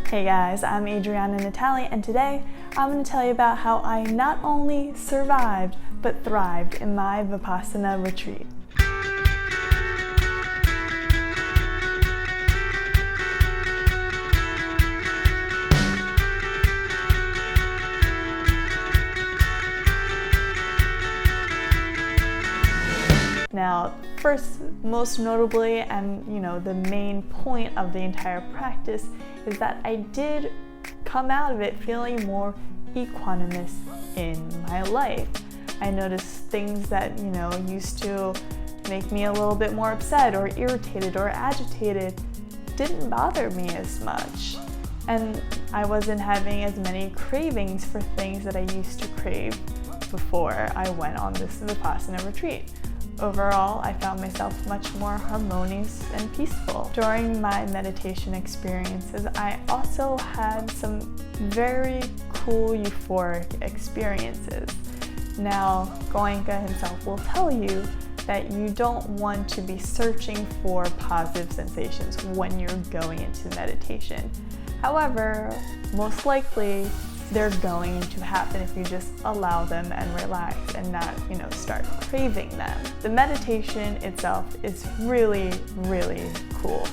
Hey guys, I'm Adriana Natali, and today I'm going to tell you about how I not only survived but thrived in my Vipassana retreat. Now, first, most notably, and the main point of the entire practice is that I did come out of it feeling more equanimous in my life. I noticed things that, used to make me a little bit more upset or irritated or agitated didn't bother me as much. And I wasn't having as many cravings for things that I used to crave before I went on this Vipassana retreat. Overall, I found myself much more harmonious and peaceful. During my meditation experiences, I also had some very cool euphoric experiences. Now, Goenka himself will tell you that you don't want to be searching for positive sensations when you're going into meditation. However, most likely, they're going to happen if you just allow them and relax and not, start craving them. The meditation itself is really, really cool.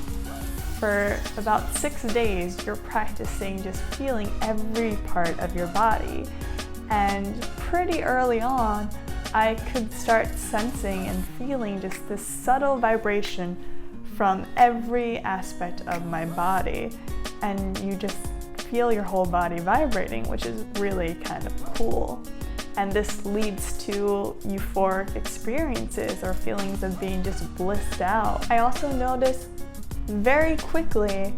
For about 6 days, you're practicing just feeling every part of your body. And pretty early on, I could start sensing and feeling just this subtle vibration from every aspect of my body. And you just feel your whole body vibrating, which is really kind of cool. And this leads to euphoric experiences or feelings of being just blissed out. I also noticed very quickly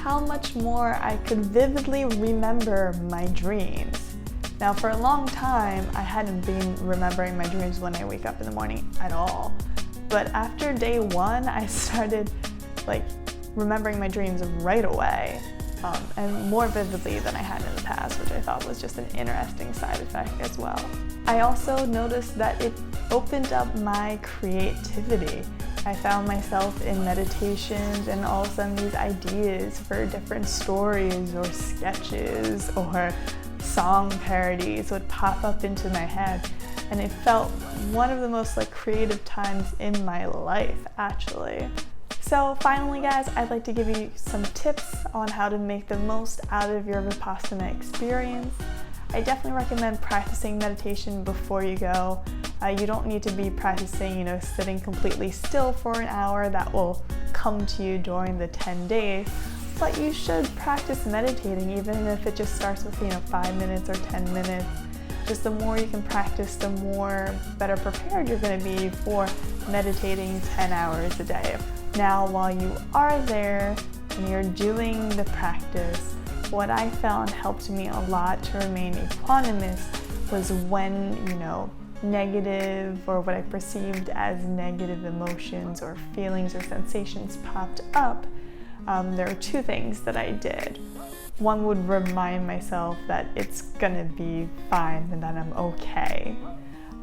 how much more I could vividly remember my dreams. Now, for a long time, I hadn't been remembering my dreams when I wake up in the morning at all. But after day 1, I started remembering my dreams right away. And more vividly than I had in the past, which I thought was just an interesting side effect as well. I also noticed that it opened up my creativity. I found myself in meditations and all of a sudden these ideas for different stories or sketches or song parodies would pop up into my head. And it felt one of the most creative times in my life, actually. So finally, guys, I'd like to give you some tips on how to make the most out of your Vipassana experience. I definitely recommend practicing meditation before you go. You don't need to be practicing, sitting completely still for an hour. That will come to you during the 10 days. But you should practice meditating, even if it just starts with, 5 minutes or 10 minutes. Just the more you can practice, the more better prepared you're going to be for meditating 10 hours a day. Now, while you are there and you're doing the practice, what I found helped me a lot to remain equanimous was when, negative or what I perceived as negative emotions or feelings or sensations popped up. There are 2 things that I did. One would remind myself that it's gonna be fine and that I'm okay.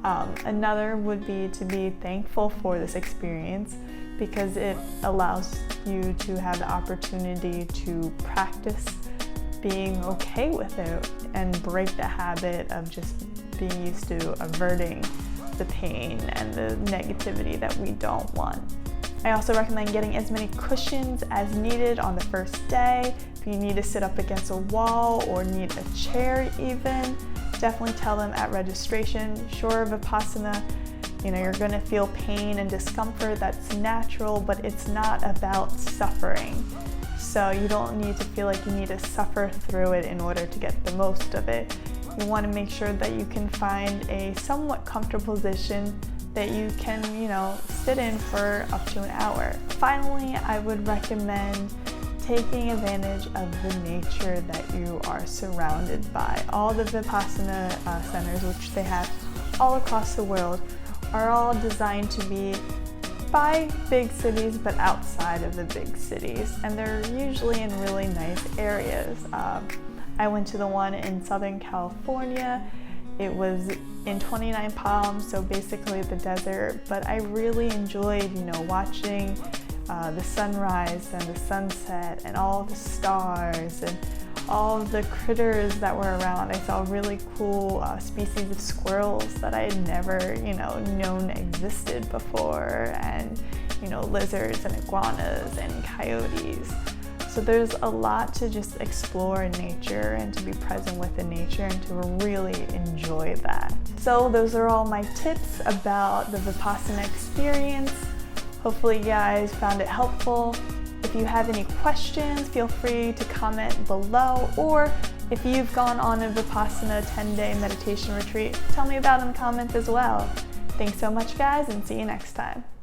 Another would be to be thankful for this experience because it allows you to have the opportunity to practice being okay with it and break the habit of just being used to averting the pain and the negativity that we don't want. I also recommend getting as many cushions as needed on the first day. If you need to sit up against a wall or need a chair even, definitely tell them at registration. Sure, Vipassana, you're going to feel pain and discomfort. That's natural, but it's not about suffering. So you don't need to feel like you need to suffer through it in order to get the most of it. You want to make sure that you can find a somewhat comfortable position that you can, sit in for up to an hour. Finally, I would recommend taking advantage of the nature that you are surrounded by. All the Vipassana centers, which they have all across the world, are all designed to be by big cities but outside of the big cities, and they're usually in really nice areas. I went to the one in Southern California. It was in 29 Palms, so basically the desert, but I really enjoyed, watching the sunrise and the sunset and all the stars and all of the critters that were around. I saw really cool species of squirrels that I had never, known existed before, and, lizards and iguanas and coyotes. So there's a lot to just explore in nature and to be present within nature and to really enjoy that. So those are all my tips about the Vipassana experience. Hopefully you guys found it helpful. If you have any questions, feel free to comment below, or if you've gone on a Vipassana 10-day meditation retreat, tell me about it in the comments as well. Thanks so much, guys, and see you next time.